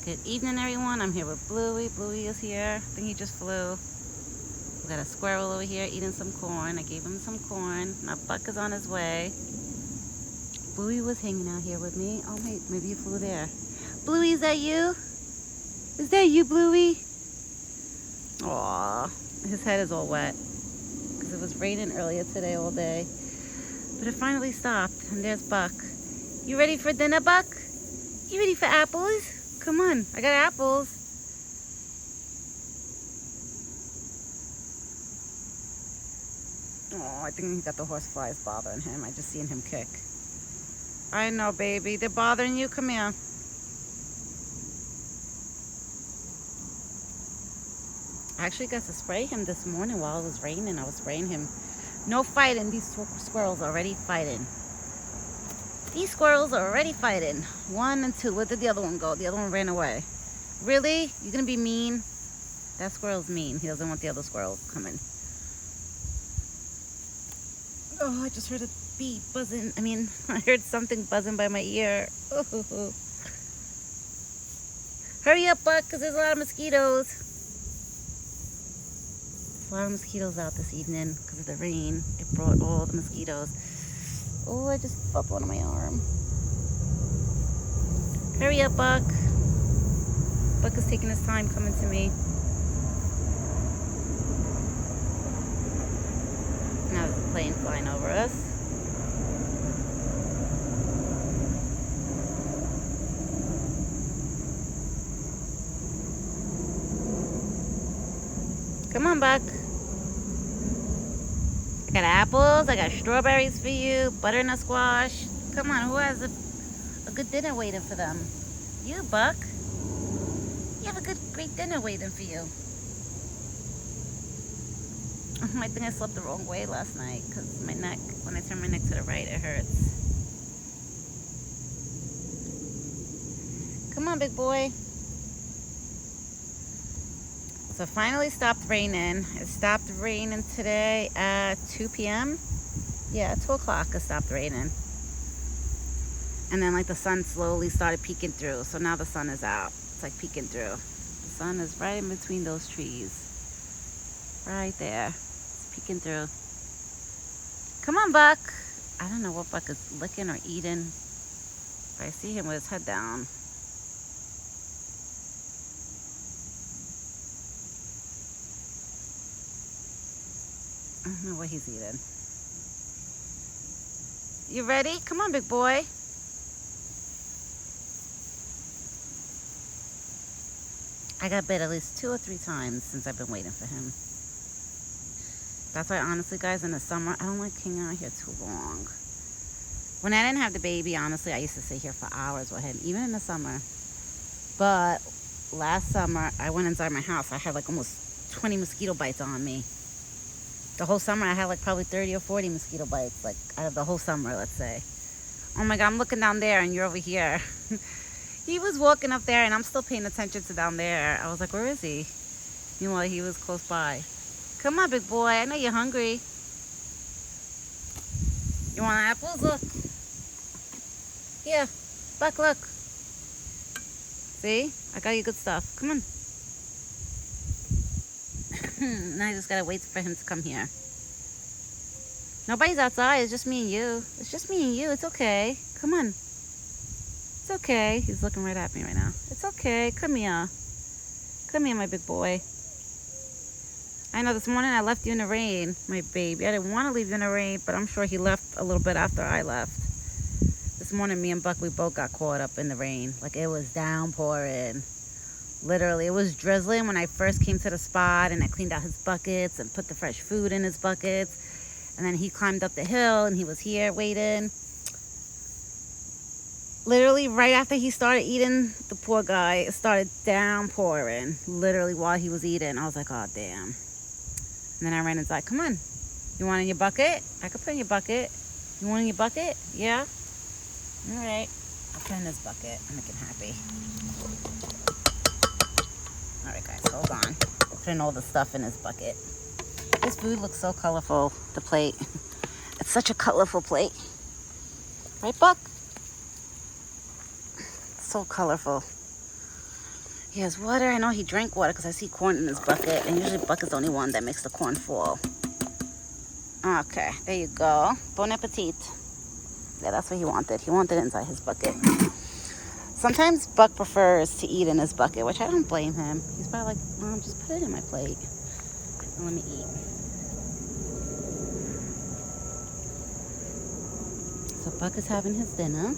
Good evening, everyone. I'm here with Bluey. Bluey is here. I think he just flew. We got a squirrel over here eating some corn. I gave him some corn. My Buck is on his way. Bluey was hanging out here with me. Oh, maybe you flew there. Bluey, is that you? Is that you, Bluey? Aw, his head is all wet because it was raining earlier today all day. But it finally stopped, and there's Buck. You ready for dinner, Buck? You ready for apples? Come on, I got apples. Oh, I think he got the horseflies bothering him. I just seen him kick. I know, baby. They're bothering you. Come here. I actually got to spray him this morning while it was raining. I was spraying him. No fighting. These squirrels are already fighting. These squirrels are already fighting. 1 and 2. Where did the other one go? The other one ran away. Really? You're gonna be mean? That squirrel's mean. He doesn't want the other squirrels coming. Oh, I just heard a bee buzzing. I heard something buzzing by my ear. Oh. Hurry up, Buck, because there's a lot of mosquitoes. There's a lot of mosquitoes out this evening because of the rain. It brought all the mosquitoes. Oh, I just felt one on my arm. Hurry up, Buck. Buck is taking his time coming to me. Now there's a plane flying over us. Come on, Buck. I got apples, I got strawberries for you, butternut squash. Come on, who has a good dinner waiting for them? You, Buck. You have a great dinner waiting for you. I think I slept the wrong way last night because my neck, when I turn my neck to the right, it hurts. Come on, big boy. So it finally stopped raining. It stopped raining today at 2 p.m. Yeah, at 2 o'clock it stopped raining. And then like the sun slowly started peeking through. So now the sun is out. It's like peeking through. The sun is right in between those trees. Right there. It's peeking through. Come on, Buck. I don't know what Buck is licking or eating. But I see him with his head down. I don't know what he's eating. You ready? Come on, big boy. I got bit at least 2 or 3 times since I've been waiting for him. That's why, honestly, guys, in the summer, I don't like hanging out here too long. When I didn't have the baby, honestly, I used to sit here for hours with him, even in the summer. But last summer, I went inside my house. I had like almost 20 mosquito bites on me. The whole summer, I had like probably 30 or 40 mosquito bites, like out of the whole summer, let's say. Oh my God, I'm looking down there and you're over here. He was walking up there and I'm still paying attention to down there. I was like, where is he? Meanwhile, he was close by. Come on, big boy. I know you're hungry. You want apples? Look. Here, Buck, look. See? I got you good stuff. Come on. Now I just gotta wait for him to come here. Nobody's outside. It's just me and you. It's just me and you. It's okay. Come on. It's okay. He's looking right at me right now. It's okay. Come here. Come here, my big boy. I know this morning I left you in the rain, my baby. I didn't want to leave you in the rain, but I'm sure he left a little bit after I left. This morning, me and Buck, we both got caught up in the rain. Like, it was downpouring. Literally, it was drizzling when I first came to the spot, and I cleaned out his buckets and put the fresh food in his buckets. And then he climbed up the hill, and he was here waiting. Literally, right after he started eating, the poor guy, it started downpouring. Literally, while he was eating. I was like, oh, damn. And then I ran inside. Come on. You want in your bucket? I could put in your bucket. You want in your bucket? Yeah? All right. I'll put in this bucket. I'll make him happy. All right, guys, hold on. Putting all the stuff in his bucket. This food looks so colorful, the plate. It's such a colorful plate. Right, Buck? It's so colorful. He has water. I know he drank water because I see corn in his bucket. And usually bucket's the only one that makes the corn fall. Okay, there you go. Bon appetit. Yeah, that's what he wanted. He wanted it inside his bucket. Sometimes Buck prefers to eat in his bucket, which I don't blame him. He's probably like, Mom, just put it in my plate and let me eat. So Buck is having his dinner.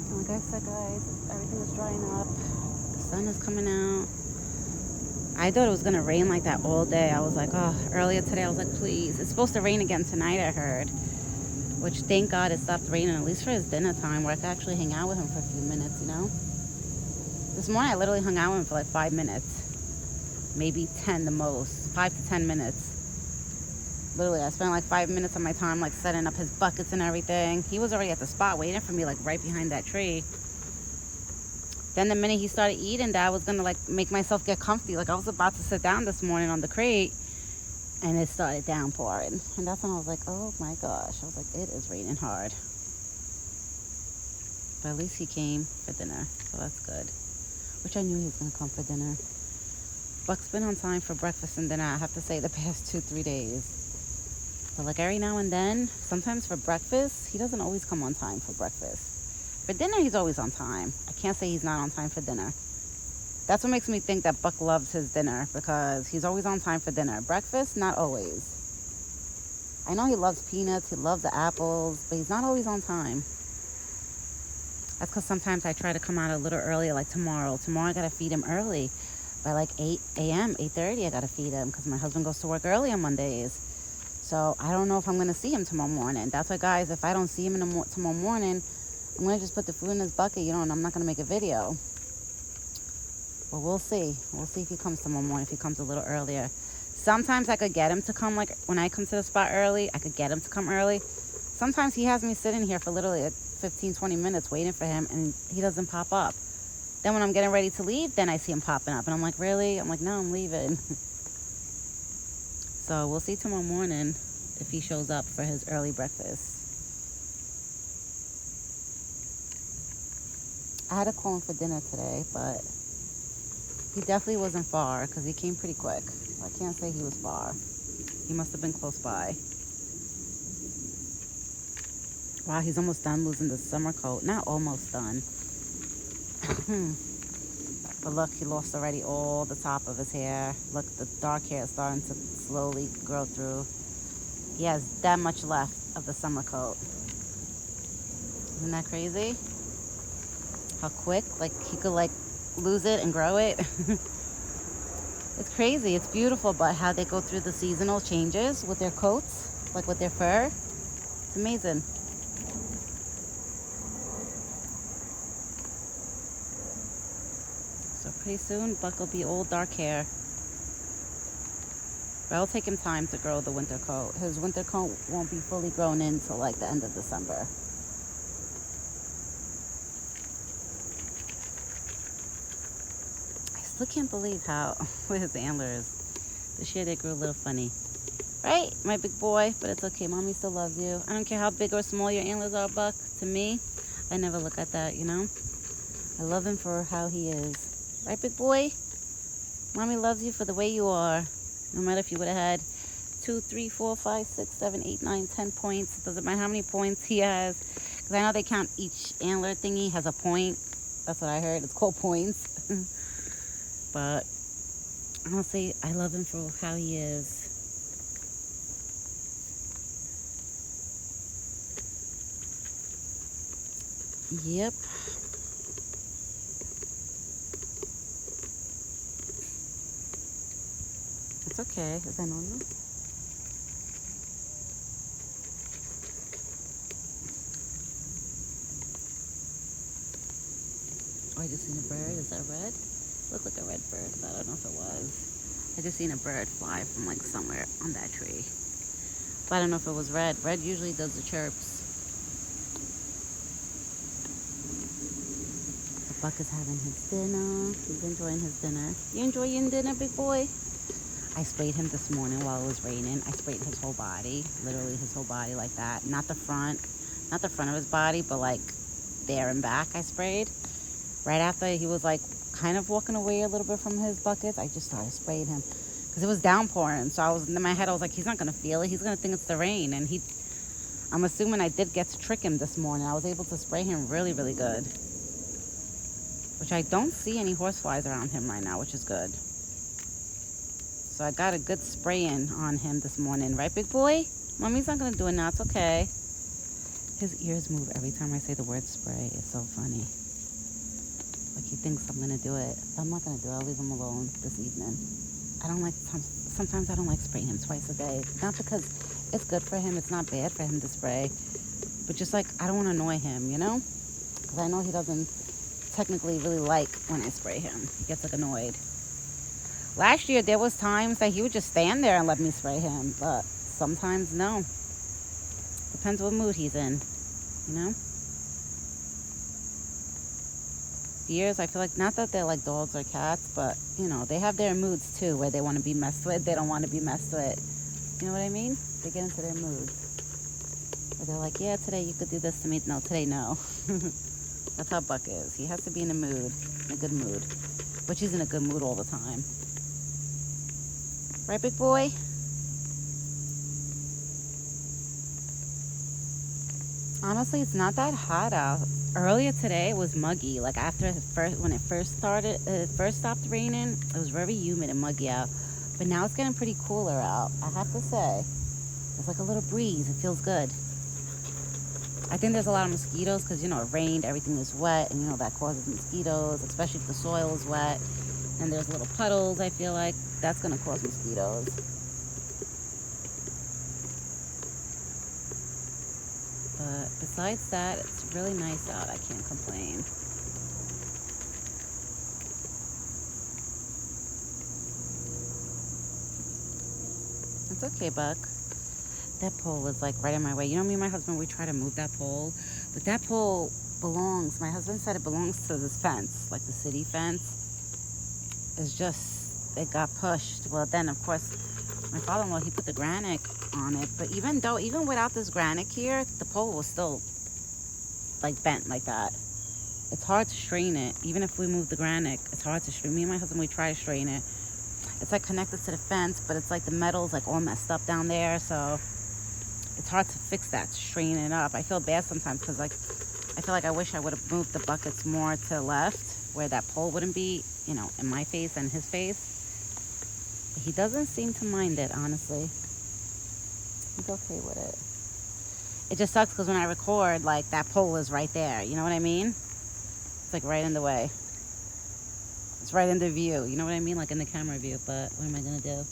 And like I said, guys, everything is drying up. The sun is coming out. I thought it was going to rain like that all day. I was like, oh, earlier today I was like, please. It's supposed to rain again tonight, I heard. Which, thank God, it stopped raining, at least for his dinner time, where I could actually hang out with him for a few minutes, you know? This morning, I literally hung out with him for like 5 minutes. Maybe 10 the most. 5 to 10 minutes. Literally, I spent like 5 minutes of my time, like, setting up his buckets and everything. He was already at the spot waiting for me, like, right behind that tree. Then the minute he started eating that, I was going to, like, make myself get comfy. Like, I was about to sit down this morning on the crate. And it started downpouring. And that's when I was like, oh my gosh. I was like, it is raining hard. But at least he came for dinner. So that's good. Which I knew he was going to come for dinner. Buck's been on time for breakfast and dinner, I have to say, the past 2-3 days. But like every now and then, sometimes for breakfast, he doesn't always come on time for breakfast. For dinner, he's always on time. I can't say he's not on time for dinner. That's what makes me think that Buck loves his dinner, because he's always on time for dinner. Breakfast, not always. I know he loves peanuts, he loves the apples, but he's not always on time. That's because sometimes I try to come out a little earlier, like tomorrow. Tomorrow I got to feed him early. By like 8 a.m., 8:30 I got to feed him, because my husband goes to work early on Mondays. So I don't know if I'm going to see him tomorrow morning. That's why, guys, if I don't see him tomorrow morning, I'm going to just put the food in his bucket, you know, and I'm not going to make a video. But we'll see. We'll see if he comes tomorrow morning, if he comes a little earlier. Sometimes I could get him to come, like, when I come to the spot early, I could get him to come early. Sometimes he has me sitting here for literally like 15, 20 minutes waiting for him, and he doesn't pop up. Then when I'm getting ready to leave, then I see him popping up. And I'm like, really? I'm like, no, I'm leaving. So we'll see tomorrow morning if he shows up for his early breakfast. I had to call him for dinner today, but he definitely wasn't far, because he came pretty quick. I can't say he was far. He must have been close by. Wow, he's almost done losing the summer coat. Not almost done. But look, he lost already all the top of his hair. Look, the dark hair is starting to slowly grow through. He has that much left of the summer coat. Isn't that crazy? How quick, like, he could, like, lose it and grow it. It's crazy. It's beautiful, but how they go through the seasonal changes with their coats, like with their fur. It's amazing. So pretty soon, Buck will be all dark hair. But it'll take him time to grow the winter coat. His winter coat won't be fully grown in until like the end of December. I still can't believe how, with his antlers, this year they grew a little funny. Right, my big boy? But it's okay, Mommy still loves you. I don't care how big or small your antlers are, Buck. To me, I never look at that, you know? I love him for how he is. Right, big boy? Mommy loves you for the way you are. No matter if you would have had 2, 3, 4, 5, 6, 7, 8, 9, 10 points. It doesn't matter how many points he has. Because I know they count each antler thingy has a point. That's what I heard. It's called points. But honestly, I love him for how he is. Yep. It's okay. Is that normal? Oh, I just seen a bird. Is that red? Looked like a red bird, but I don't know if it was. I just seen a bird fly from like somewhere on that tree. But I don't know if it was red. Red usually does the chirps. So Buck is having his dinner. He's enjoying his dinner. You enjoy your dinner, big boy? I sprayed him this morning while it was raining. I sprayed his whole body, literally his whole body like that. Not the front of his body, but like there and back I sprayed. Right after he was like kind of walking away a little bit from his buckets, I just started spraying him because it was downpouring. So I was in my head, I was like, he's not gonna feel it. He's gonna think it's the rain. And I'm assuming I did get to trick him this morning. I was able to spray him really, really good. Which I don't see any horseflies around him right now, which is good. So I got a good spray in on him this morning, right, big boy? Mommy's not gonna do it now. It's okay. His ears move every time I say the word spray. It's so funny. Like he thinks I'm gonna do it. I'm not gonna do it. I'll leave him alone this evening. I don't like, sometimes I don't like spraying him twice a day. Not because it's good for him. It's not bad for him to spray. But just like, I don't want to annoy him, you know? Because I know he doesn't technically really like when I spray him. He gets like annoyed. Last year, there was times that he would just stand there and let me spray him. But sometimes, no. Depends what mood he's in, you know? Deers, I feel like, not that they're like dogs or cats, but, you know, they have their moods too, where they want to be messed with, they don't want to be messed with. You know what I mean? They get into their moods. Where they're like, yeah, today you could do this to me. No, today no. That's how Buck is. He has to be in a mood, in a good mood. But he's in a good mood all the time. Right, big boy? Honestly, it's not that hot out. Earlier today it was muggy. Like after when it first stopped raining, it was very humid and muggy out. But now it's getting pretty cooler out. I have to say, there's like a little breeze. It feels good. I think there's a lot of mosquitoes because, you know, it rained, everything is wet, and you know that causes mosquitoes, especially if the soil is wet. And there's little puddles. I feel like that's gonna cause mosquitoes. But besides that, it's really nice out. I can't complain. It's okay, Buck. That pole is like right in my way. You know, me and my husband, we try to move that pole. But that pole belongs, my husband said it belongs to this fence, like the city fence. It's just, it got pushed. Well, then, of course, my father-in-law, he put the granite on it. But even without this granite here, the pole was still like bent like that. It's hard to straighten it. Even if we move the granite, it's hard to straighten. Me and my husband, we try to straighten it. It's like connected to the fence, but it's like the metal's like all messed up down there. So it's hard to fix that, straighten it up. I feel bad sometimes because like, I feel like I wish I would have moved the buckets more to the left where that pole wouldn't be, you know, in my face and his face. He doesn't seem to mind it, honestly. He's okay with it. It just sucks because when I record, like, that pole is right there. You know what I mean? It's, like, right in the way. It's right in the view. You know what I mean? Like, in the camera view. But what am I going to do?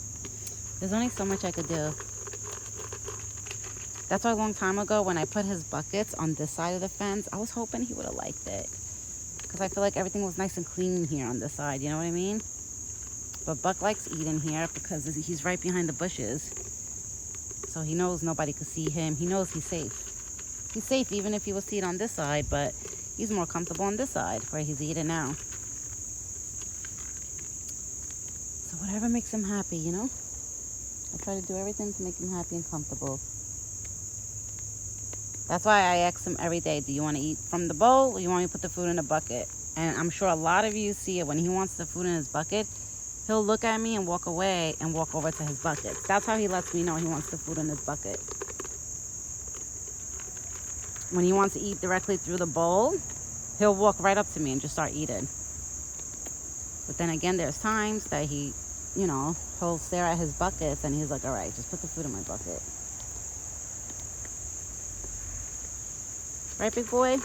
There's only so much I could do. That's why a long time ago, when I put his buckets on this side of the fence, I was hoping he would have liked it. Because I feel like everything was nice and clean here on this side. You know what I mean? But Buck likes eating here because he's right behind the bushes. So he knows nobody could see him. He knows he's safe. He's safe even if he was to eat on this side, but he's more comfortable on this side where he's eating now. So whatever makes him happy, you know? I try to do everything to make him happy and comfortable. That's why I ask him every day, do you want to eat from the bowl or you want me to put the food in a bucket? And I'm sure a lot of you see it when he wants the food in his bucket. He'll look at me and walk away and walk over to his bucket. That's how he lets me know he wants the food in his bucket. When he wants to eat directly through the bowl, he'll walk right up to me and just start eating. But then again, there's times that he, you know, he'll stare at his buckets and he's like, all right, just put the food in my bucket. Right, big boy?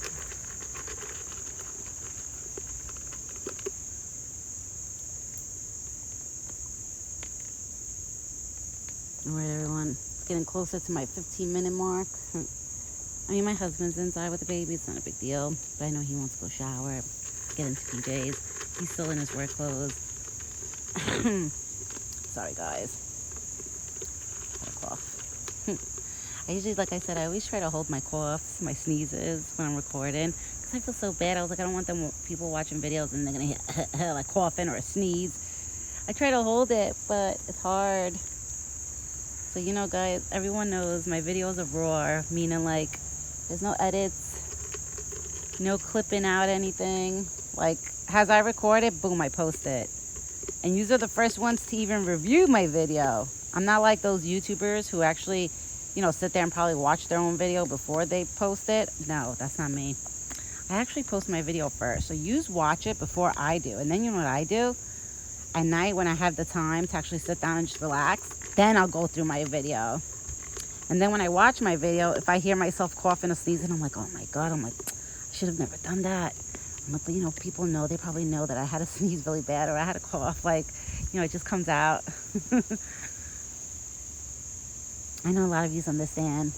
All right, everyone. It's getting closer to my 15-minute mark. I mean, my husband's inside with the baby. It's not a big deal. But I know he wants to go shower, get into PJs. He's still in his work clothes. Sorry, guys. Got a cough. I usually, like I said, I always try to hold my coughs, my sneezes when I'm recording. Because I feel so bad. I was like, I don't want them people watching videos and they're going to hear like coughing or a sneeze. I try to hold it, but it's hard. So, you know, guys, everyone knows my videos are raw, meaning like there's no edits, no clipping out anything. Like, as I record it, boom, I post it. And you are the first ones to even review my video. I'm not like those YouTubers who actually, you know, sit there and probably watch their own video before they post it. No, that's not me. I actually post my video first. So you watch it before I do. And then you know what I do? At night when I have the time to actually sit down and just relax, then I'll go through my video. And then when I watch my video, if I hear myself coughing or sneezing, I'm like, oh my God, I'm like, I should have never done that. I'm like, but you know, people know, they probably know that I had to sneeze really bad or I had a cough. Like, you know, it just comes out. I know a lot of you understand.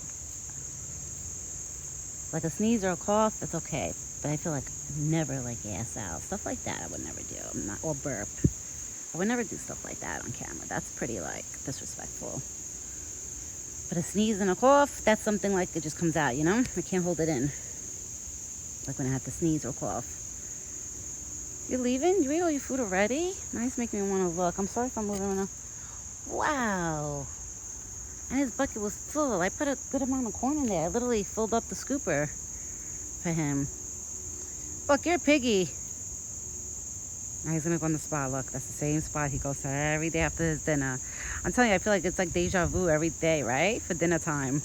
Like a sneeze or a cough, it's okay. But I feel like never like ass out. Stuff like that I would never do. I'm not, or burp. I would never do stuff like that on camera. That's pretty like disrespectful. But a sneeze and a cough, that's something like it just comes out, you know? I can't hold it in. Like when I have to sneeze or cough. You're leaving? You ate all your food already? Nice, make me want to look. I'm sorry if I'm moving around. Wow. And his bucket was full. I put a good amount of corn in there. I literally filled up the scooper for him. Look, you're a piggy. Now he's gonna go on the spot. Look, that's the same spot he goes to every day after his dinner. I'm telling you, I feel like it's like deja vu every day, right? For dinner time.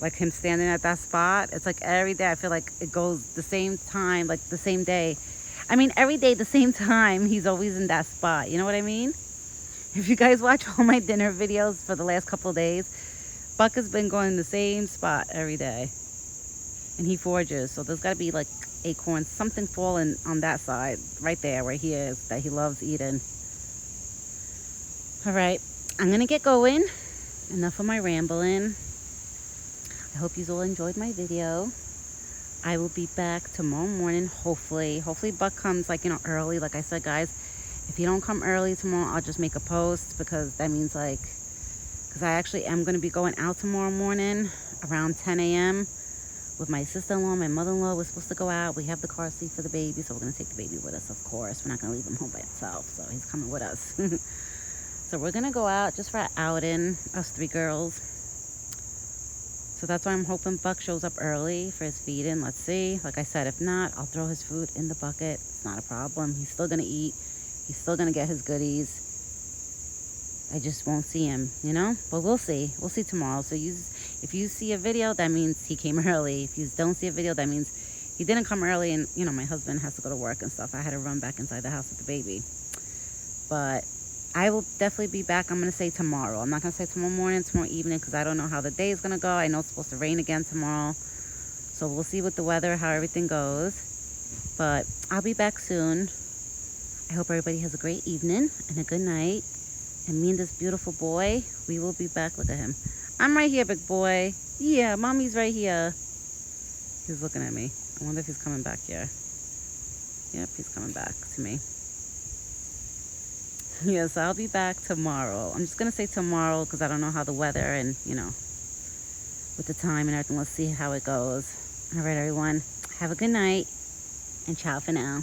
Like him standing at that spot. It's like every day I feel like it goes the same time, like the same day. I mean, every day, the same time, he's always in that spot. You know what I mean? If you guys watch all my dinner videos for the last couple of days, Buck has been going the same spot every day. And he forages. So there's got to be like acorns, something falling on that side, right there where he is, that he loves eating. All right, I'm going to get going. Enough of my rambling. I hope you all enjoyed my video. I will be back tomorrow morning, hopefully. Hopefully Buck comes, like, you know, early. Like I said, guys, if you don't come early tomorrow, I'll just make a post because that means, like, because I actually am going to be going out tomorrow morning around 10 a.m. with my sister-in-law, my mother-in-law. We're supposed to go out. We have the car seat for the baby, so we're going to take the baby with us, of course. We're not going to leave him home by himself, so he's coming with us. So we're going to go out just for an outing, us three girls. So that's why I'm hoping Buck shows up early for his feeding. Let's see. Like I said, if not, I'll throw his food in the bucket. It's not a problem. He's still going to eat. He's still going to get his goodies. I just won't see him, you know? But we'll see. We'll see tomorrow. So if you see a video, that means he came early. If you don't see a video, that means he didn't come early. And, you know, my husband has to go to work and stuff. I had to run back inside the house with the baby. But I will definitely be back, I'm going to say tomorrow. I'm not going to say tomorrow morning, tomorrow evening, because I don't know how the day is going to go. I know it's supposed to rain again tomorrow. So we'll see with the weather, how everything goes. But I'll be back soon. I hope everybody has a great evening and a good night. And me and this beautiful boy, we will be back. Look at him. I'm right here, big boy. Yeah, mommy's right here. He's looking at me. I wonder if he's coming back here. Yep, he's coming back to me. Yes, I'll be back tomorrow. I'm just going to say tomorrow because I don't know how the weather and, you know, with the time and everything. Let's see how it goes. All right, everyone. Have a good night and ciao for now.